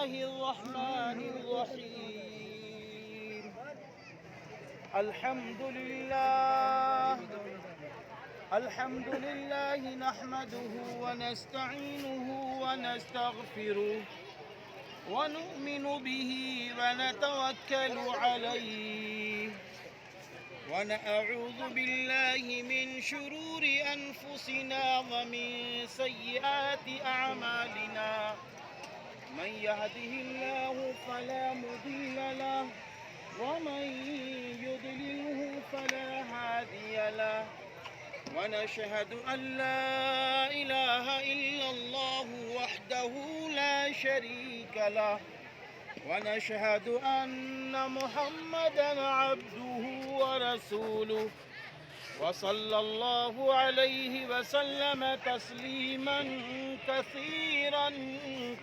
الله الرحمن الرحيم. الحمد لله نحمده ونستعينه ونستغفره ونؤمن به ونتوكل عليه ونعوذ بالله من شرور أنفسنا ومن سيئات أعمالنا. من يهده الله فلا مضل له ومن يضلله فلا هادي له. ونشهد أن لا إله إلا الله وحده لا شريك له ونشهد أن محمدًا عبده ورسوله وصلى الله عليه وسلم تسليمًا كثيرًا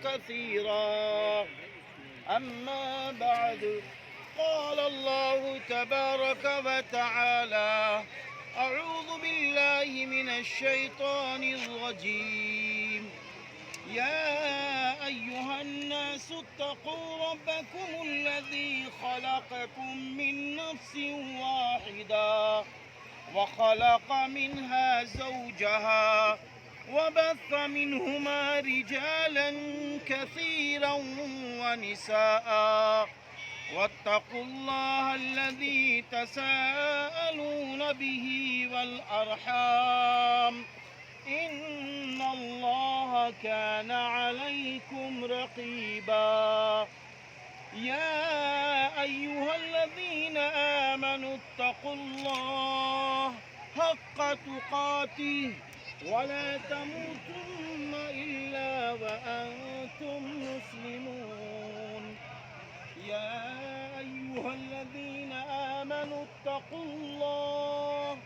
كثيرًا. أما بعد، قال الله تبارك وتعالى: أعوذ بالله من الشيطان الرجيم. يا أيها الناس اتقوا ربكم الذي خلقكم من نفس واحدة وخلق منها زوجها وبث منهما رجالا كثيرا ونساء واتقوا الله الذي تساءلون به والأرحام إن الله كان عليكم رقيبا. يا أيها الذين آمنوا اتقوا الله حق تقاته ولا تموتن إلا وأنتم مسلمون. يا أيها الذين آمنوا اتقوا الله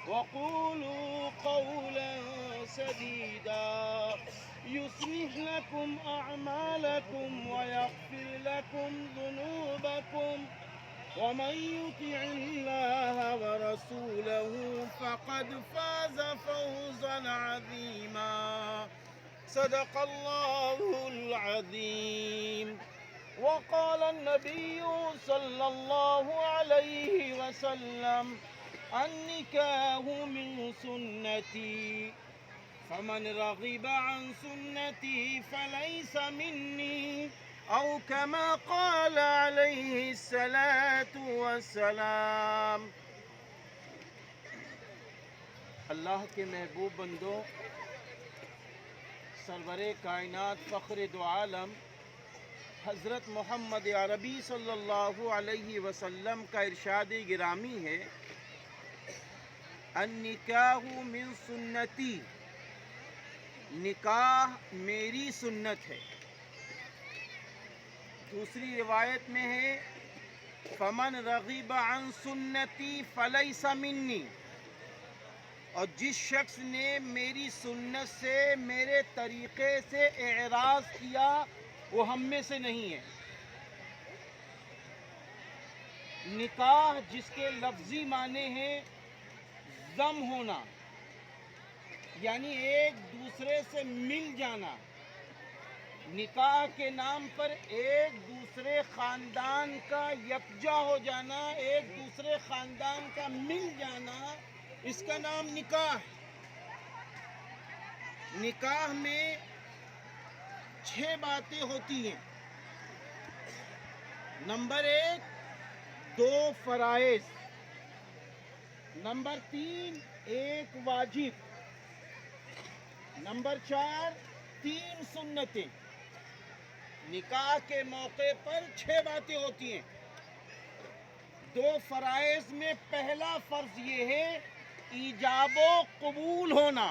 وقولوا قولا سديدا يصلح لكم أعمالكم ويغفر لكم ذنوبكم ومن يطع الله ورسوله فقد فاز فوزا عظيما. صدق الله العظيم. وقال النبي صلى الله عليه وسلم: النكاح من سنتي فمن رغب عن سنتي فليس مني او كما قال عليه الصلاة والسلام. اللہ کے محبوب بندوں، سرور کائنات فخر دو عالم حضرت محمد عربی صلی اللہ علیہ وسلم کا ارشاد گرامی ہے: النکاح من سنتی، نکاح میری سنت ہے. دوسری روایت میں ہے: فمن رغب عن سنتی فلیس منی، اور جس شخص نے میری سنت سے، میرے طریقے سے اعراض کیا وہ ہم میں سے نہیں ہے. نکاح جس کے لفظی معنی ہیں ضم ہونا، یعنی ایک دوسرے سے مل جانا. نکاح کے نام پر ایک دوسرے خاندان کا یکجا ہو جانا، ایک دوسرے خاندان کا مل جانا، اس کا نام نکاح. نکاح میں 6 باتیں ہوتی ہیں. نمبر 1 2 فرائض، نمبر 3 1 واجب، نمبر 4 3 سنتیں. نکاح کے موقع پر 6 باتیں ہوتی ہیں. 2 فرائض میں پہلا فرض یہ ہے ایجاب و قبول ہونا.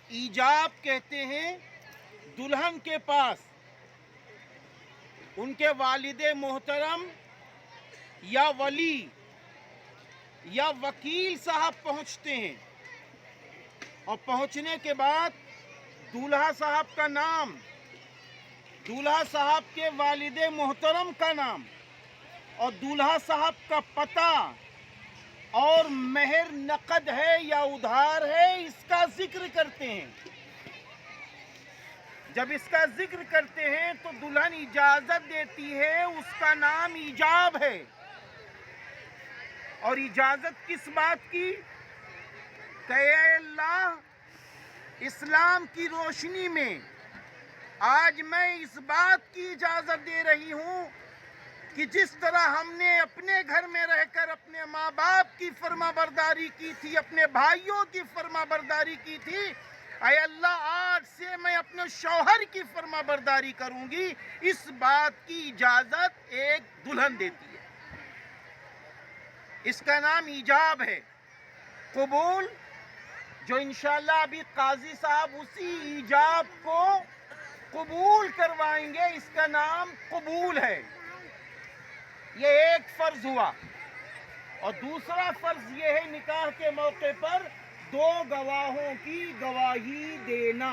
ایجاب کہتے ہیں دلہن کے پاس ان کے والد محترم یا ولی یا وکیل صاحب پہنچتے ہیں، اور پہنچنے کے بعد دولہا صاحب کا نام، دولہا صاحب کے والد محترم کا نام اور دولہا صاحب کا پتہ اور مہر نقد ہے یا ادھار ہے اس کا ذکر کرتے ہیں. جب اس کا ذکر کرتے ہیں تو دلہن اجازت دیتی ہے، اس کا نام ایجاب ہے۔ اور اجازت کس بات کی؟ کہ اے اللہ، اسلام کی روشنی میں آج میں اس بات کی اجازت دے رہی ہوں کہ جس طرح ہم نے اپنے گھر میں رہ کر اپنے ماں باپ کی فرما برداری کی تھی، اپنے بھائیوں کی فرما برداری کی تھی، اے اللہ آج سے میں اپنے شوہر کی فرما برداری کروں گی۔ اس بات کی اجازت ایک دلہن دیتی ہے، اس کا نام ایجاب ہے۔ قبول، جو انشاءاللہ ابھی قاضی صاحب اسی ایجاب کو قبول کروائیں گے، اس کا نام قبول ہے۔ یہ ایک فرض ہوا۔ اور دوسرا فرض یہ ہے نکاح کے موقع پر دو گواہوں کی گواہی دینا۔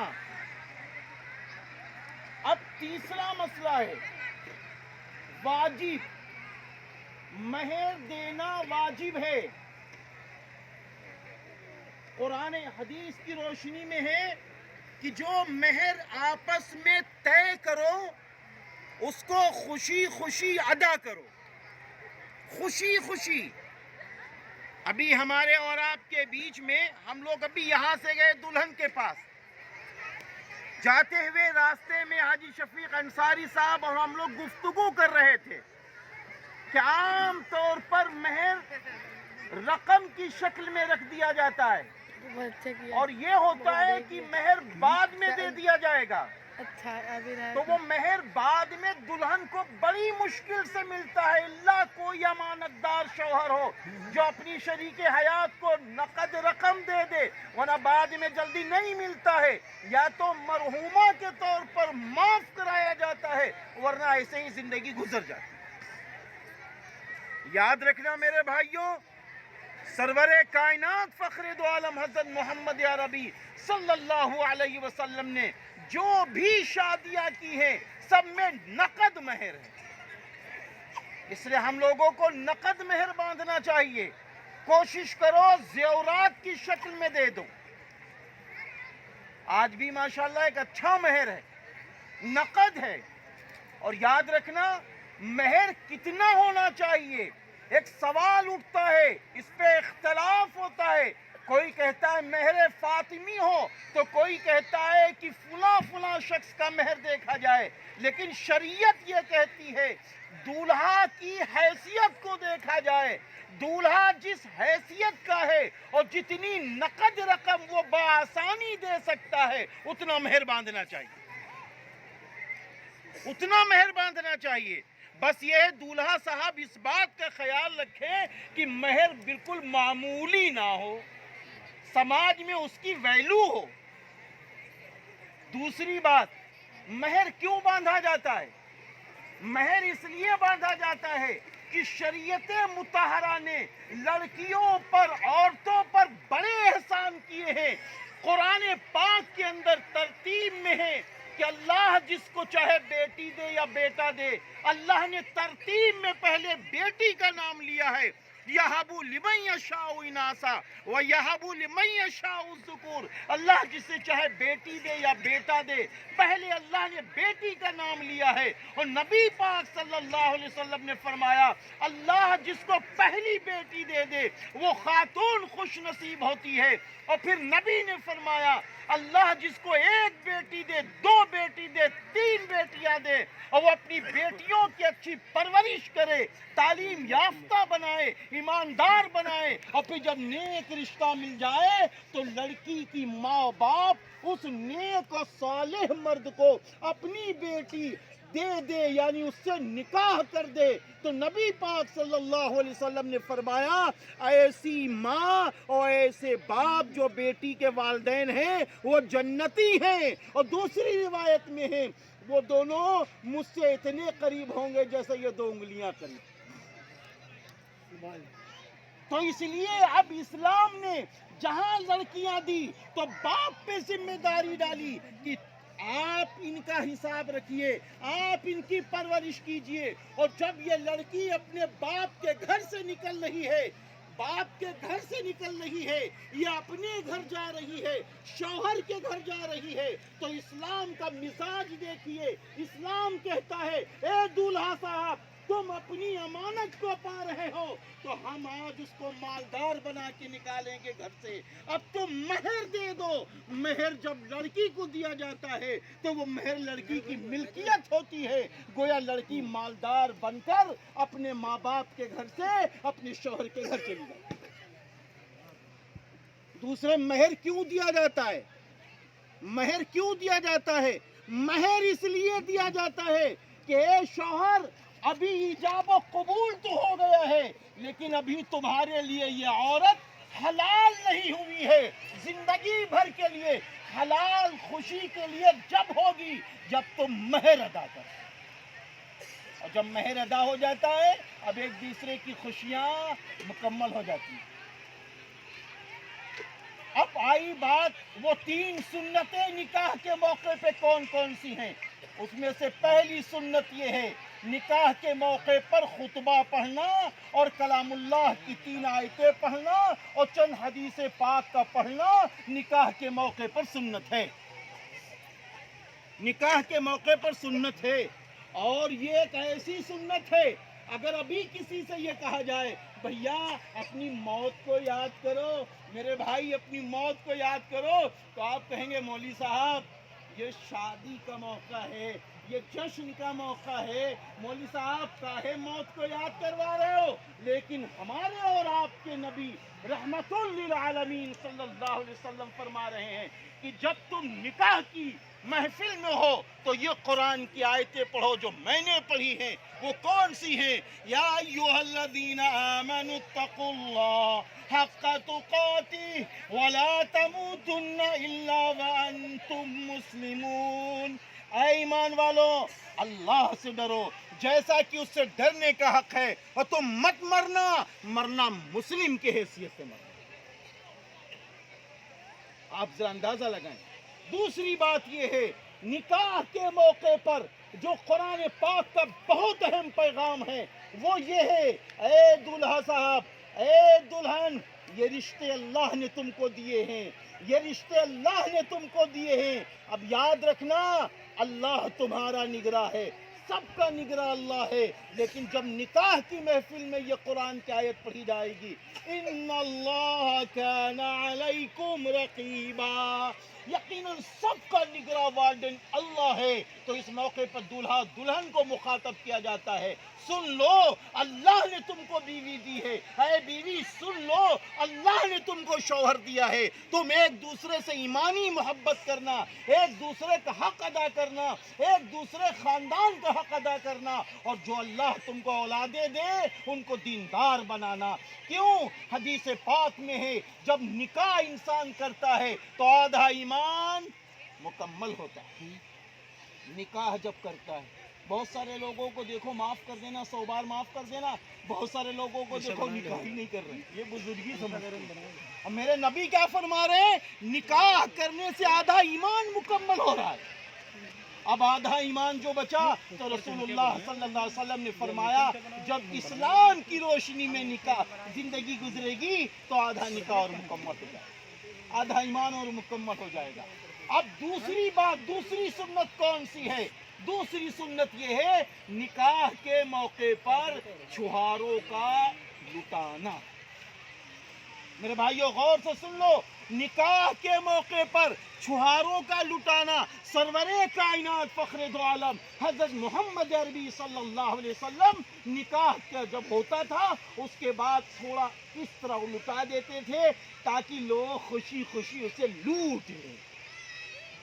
اب تیسرا مسئلہ ہے واجب، مہر دینا واجب ہے۔ قرآن حدیث کی روشنی میں ہے کہ جو مہر آپس میں طے کرو اس کو خوشی خوشی ادا کرو، خوشی خوشی۔ ابھی ہمارے اور آپ کے بیچ میں ہم لوگ ابھی یہاں سے گئے دلہن کے پاس، جاتے ہوئے راستے میں حاجی شفیق انصاری صاحب اور ہم لوگ گفتگو کر رہے تھے کہ عام طور پر مہر رقم کی شکل میں رکھ دیا جاتا ہے اور یہ ہوتا ہے کہ مہر بعد میں دے دیا جائے گا۔ تو وہ مہر بعد میں دلہن کو بڑی مشکل سے ملتا ہے، اللہ کوئی امانت دار شوہر ہو جو اپنی شریک حیات کو نقد رقم دے دے، ورنہ بعد میں جلدی نہیں ملتا ہے، یا تو مرحومہ کے طور پر معاف کرایا جاتا ہے ورنہ ایسے ہی زندگی گزر جاتی ہے۔ یاد رکھنا میرے بھائیوں، سرور کائنات فخر دو عالم حضرت محمد عربی صلی اللہ علیہ وسلم نے جو بھی شادیاں کی ہیں سب میں نقد مہر ہے، اس لیے ہم لوگوں کو نقد مہر باندھنا چاہیے۔ کوشش کرو زیورات کی شکل میں دے دو۔ آج بھی ماشاءاللہ ایک اچھا مہر ہے، نقد ہے۔ اور یاد رکھنا مہر کتنا ہونا چاہیے، ایک سوال اٹھتا ہے، اس پہ اختلاف ہوتا ہے۔ کوئی کہتا ہے مہر فاطمی ہو تو کوئی کہتا ہے کہ فلاں شخص کا مہر دیکھا جائے، لیکن شریعت یہ کہتی ہے دولہا کی حیثیت کو دیکھا جائے۔ دولہا جس حیثیت کا ہے اور جتنی نقد رقم وہ بآسانی دے سکتا ہے اتنا مہر باندھنا چاہیے، اتنا مہر باندھنا چاہیے۔ بس یہ دولہا صاحب اس بات کا خیال رکھیں کہ مہر بالکل معمولی نہ ہو، سماج میں اس کی ویلیو ہو۔ دوسری بات، مہر کیوں باندھا جاتا ہے؟ مہر اس لیے باندھا جاتا ہے کہ شریعت مطہرہ نے لڑکیوں پر، عورتوں پر بڑے احسان کیے ہیں۔ قرآن پاک کے اندر ترتیب میں ہے کہ اللہ جس کو چاہے بیٹی دے یا بیٹا دے، اللہ نے ترتیب میں پہلے بیٹی کا نام لیا ہے، یَہَبُ لِمَن یَشَاءُ اِنَاثًا وَیَہَبُ لِمَن یَشَاءُ الذُّکُورَ۔ اللہ جسے چاہے بیٹی دے یا بیٹا دے، پہلے اللہ نے بیٹی کا نام لیا ہے۔ اور نبی پاک صلی اللہ علیہ وسلم نے فرمایا اللہ جس کو پہلی بیٹی دے دے وہ خاتون خوش نصیب ہوتی ہے۔ اور پھر نبی نے فرمایا اللہ جس کو ایک بیٹی دے، دو بیٹی دے، تین بیٹیاں دے، اور وہ اپنی بیٹیوں کی اچھی پرورش کرے، تعلیم یافتہ بنائے، ایماندار بنائے، اور پھر جب نیک رشتہ مل جائے تو لڑکی کی ماں باپ اس نیک اور صالح مرد کو اپنی بیٹی دے دے، یعنی اس سے نکاح کر دے۔ تو نبی پاک صلی اللہ علیہ وسلم نے فرمایا ایسی ماں اور ایسے باپ جو بیٹی کے والدین ہیں وہ جنتی ہیں۔ اور دوسری روایت میں ہے وہ دونوں مجھ سے اتنے قریب ہوں گے جیسے یہ دو انگلیاں قریب۔ تو اس لیے اب اسلام نے جہاں لڑکیاں دی تو باپ پہ ذمہ داری ڈالی کہ آپ ان کا حساب رکھیے، آپ ان کی پرورش کیجئے، اور جب یہ لڑکی اپنے باپ کے گھر سے نکل رہی ہے باپ کے گھر سے نکل رہی ہے یا اپنے گھر جا رہی ہے، شوہر کے گھر جا رہی ہے، تو اسلام کا مزاج دیکھیے۔ اسلام کہتا ہے اے دولہا صاحب، تم اپنی امانت کو پا رہے ہو تو ہم آج اس کو مالدار بنا کے نکالیں گے گھر سے، اب تم مہر دے دو۔ مہر جب لڑکی کو دیا جاتا ہے تو وہ مہر لڑکی کی ملکیت ہوتی ہے، گویا لڑکی مالدار بن کر اپنے ماں باپ کے گھر سے اپنے شوہر کے گھر چلی جاتی ہے۔ دوسرے، مہر کیوں دیا جاتا ہے؟ مہر کیوں دیا جاتا ہے؟ مہر اس لیے دیا جاتا ہے کہ اے شوہر، ابھی ایجاب و قبول تو ہو گیا ہے، لیکن ابھی تمہارے لیے یہ عورت حلال نہیں ہوئی ہے۔ زندگی بھر کے لیے حلال خوشی کے لیے جب ہوگی جب تم مہر ادا کرو، اور جب مہر ادا ہو جاتا ہے اب ایک دوسرے کی خوشیاں مکمل ہو جاتی ہیں۔ اب آئی بات وہ 3 سنتیں نکاح کے موقع پہ کون کون سی ہیں۔ اس میں سے پہلی سنت یہ ہے، نکاح کے موقع پر خطبہ پڑھنا اور کلام اللہ کی 3 آیتیں پڑھنا اور چند حدیث پاک کا پڑھنا نکاح کے موقع پر سنت ہے۔ نکاح کے موقع پر سنت ہے، اور یہ ایک ایسی سنت ہے، اگر ابھی کسی سے یہ کہا جائے بھیا اپنی موت کو یاد کرو، میرے بھائی اپنی موت کو یاد کرو، تو آپ کہیں گے مولوی صاحب یہ شادی کا موقع ہے، یہ جشن کا موقع ہے، مولوی صاحب کاہے موت کو یاد کروا رہے ہو؟ لیکن ہمارے اور آپ کے نبی رحمت للعالمین صلی اللہ علیہ وسلم فرما رہے ہیں کہ جب تم نکاح کی محفل میں ہو تو یہ قرآن کی آیتیں پڑھو جو میں نے پڑھی ہیں۔ وہ کون سی ہیں؟ یا ایھا الذین آمنوا اتقوا اللہ حق تقاتہ ولا تموتن الا وانتم مسلمون۔ اے ایمان والو، اللہ سے ڈرو جیسا کہ اس سے ڈرنے کا حق ہے، اور تم مت مرنا مسلم کے حیثیت سے مرنا۔ آپ ذرا اندازہ لگائیں۔ دوسری بات یہ ہے، نکاح کے موقع پر جو قرآن پاک کا بہت اہم پیغام ہے وہ یہ ہے، اے دولہا صاحب، اے دلہن، یہ رشتے اللہ نے تم کو دیے ہیں، یہ رشتے اللہ نے تم کو دیے ہیں۔ اب یاد رکھنا، اللہ تمہارا نگراں ہے، سب کا نگراں اللہ ہے، لیکن جب نکاح کی محفل میں یہ قرآن کی آیت پڑھی جائے گی، ان اللہ کان علیکم رقیبا، یقیناً سب کا نگراں وارڈن اللہ ہے، تو اس موقع پر دولہا دلہن کو مخاطب کیا جاتا ہے، سن لو اللہ نے تم کو بیوی دی ہے، اے بیوی سن لو اللہ نے تم کو شوہر دیا ہے، تم ایک دوسرے سے ایمانی محبت کرنا، ایک دوسرے کا حق ادا کرنا، ایک دوسرے خاندان کا حق ادا کرنا، اور جو اللہ تم کو اولادیں دے ان کو دیندار بنانا۔ کیوں؟ حدیث پاک میں ہے جب نکاح انسان کرتا ہے تو آدھا ایمان مکمل ہوتا ہے۔ نکاح جب کرتا ہے، بہت سارے لوگوں کو دیکھو، معاف کر دینا، 100 بار معاف کر دینا، بہت سارے لوگوں کو دیکھو نکاح ہی نہیں کر رہے، یہ بزرگی سمجھ رہے ہیں۔ اور میرے نبی کیا فرما رہے ہیں؟ نکاح کرنے سے آدھا ایمان مکمل ہو رہا ہے۔ اب آدھا ایمان جو بچا تو رسول اللہ صلی اللہ علیہ وسلم نے فرمایا جب اسلام کی روشنی میں نکاح زندگی گزرے گی تو آدھا نکاح اور مکمل ہو جائے گا، آدھا ایمان اور مکمل ہو جائے گا۔ اب دوسری بات، دوسری سنت کون سی ہے؟ دوسری سنت یہ ہے، نکاح کے موقع پر چھہاروں کا لٹانا۔ میرے بھائیو غور سے سن لو، نکاح کے موقع پر چھہاروں کا لٹانا، سرور کائنات فخر دو عالم حضرت محمد عربی صلی اللہ علیہ وسلم نکاح کا جب ہوتا تھا اس کے بعد تھوڑا اس طرح لٹا دیتے تھے تاکہ لوگ خوشی خوشی اسے لوٹ لیں،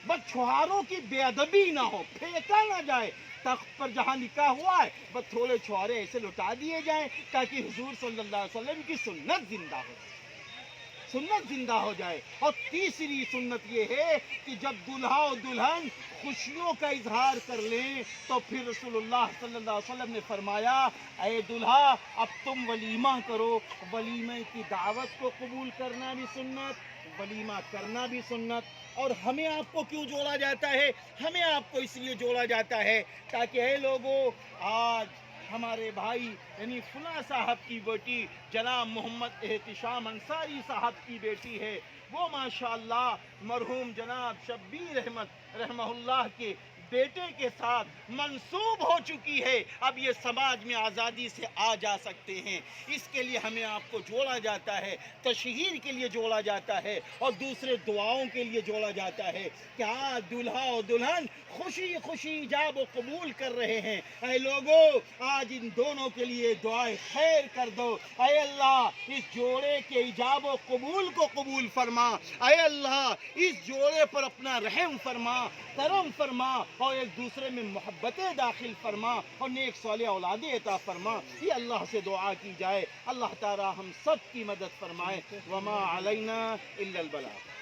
بس چھہاروں کی بے ادبی نہ ہو، پھینکا نہ جائے۔ تخت پر جہاں نکاح ہوا ہے بس تھوڑے چھہارے ایسے لٹا دیے جائیں تاکہ حضور صلی اللہ علیہ وسلم کی سنت زندہ ہو، سنت زندہ ہو جائے۔ اور تیسری سنت یہ ہے کہ جب دلہا اور دلہن خوشیوں کا اظہار کر لیں تو پھر رسول اللہ صلی اللہ علیہ وسلم نے فرمایا اے دلہا اب تم ولیمہ کرو۔ ولیمہ کی دعوت کو قبول کرنا بھی سنت، ولیمہ کرنا بھی سنت۔ اور ہمیں آپ کو کیوں جوڑا جاتا ہے؟ ہمیں آپ کو اس لیے جوڑا جاتا ہے تاکہ اے لوگوں، آج ہمارے بھائی یعنی فلاں صاحب کی بیٹی جناب محمد احتشام انصاری صاحب کی بیٹی ہے، وہ ماشاءاللہ مرحوم جناب شبیر احمد رحمہ اللہ کے بیٹے کے ساتھ منسوب ہو چکی ہے۔ اب یہ سماج میں آزادی سے آ جا سکتے ہیں۔ اس کے لیے ہمیں آپ کو جوڑا جاتا ہے، تشہیر کے لیے جوڑا جاتا ہے اور دوسرے دعاؤں کے لیے جوڑا جاتا ہے کہ آج دلہا اور دلہن خوشی خوشی ایجاب و قبول کر رہے ہیں۔ اے لوگو، آج ان دونوں کے لیے دعائے خیر کر دو۔ اے اللہ اس جوڑے کے ایجاب و قبول کو قبول فرما۔ اے اللہ اس جوڑے پر اپنا رحم فرما، کرم فرما اور ایک دوسرے میں محبتیں داخل فرما اور نیک صالح اولادیں عطا فرما۔ یہ اللہ سے دعا کی جائے، اللہ تعالی ہم سب کی مدد فرمائے۔ وما علینا الا البلاغ۔